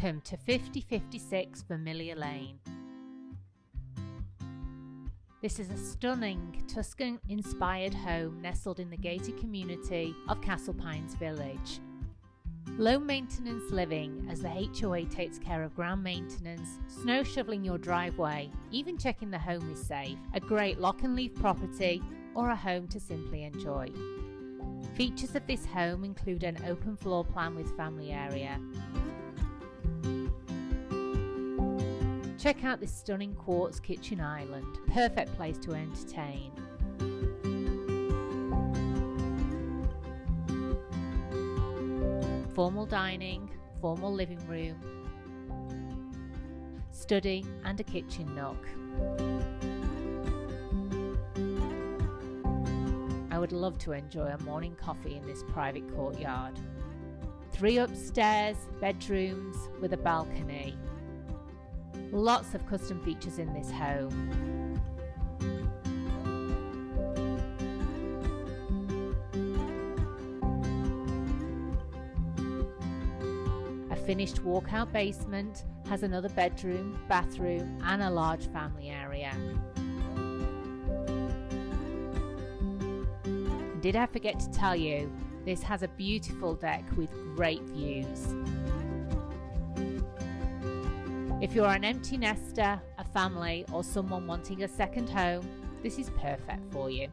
Welcome to 5056 Vermillion Lane. This is a stunning Tuscan-inspired home nestled in the gated community of Castle Pines Village. Low maintenance living as the HOA takes care of ground maintenance, snow shoveling your driveway, even checking the home is safe, a great lock and leave property, or a home to simply enjoy. Features of this home include an open floor plan with family area. Check out this stunning quartz kitchen island, perfect place to entertain. Formal dining, formal living room, study and a kitchen nook. I would love to enjoy a morning coffee in this private courtyard. 3 upstairs bedrooms with a balcony. Lots of custom features in this home. A finished walkout basement has another bedroom, bathroom and a large family area. And did I forget to tell you, this has a beautiful deck with great views. If you're an empty nester, a family or someone wanting a second home, this is perfect for you.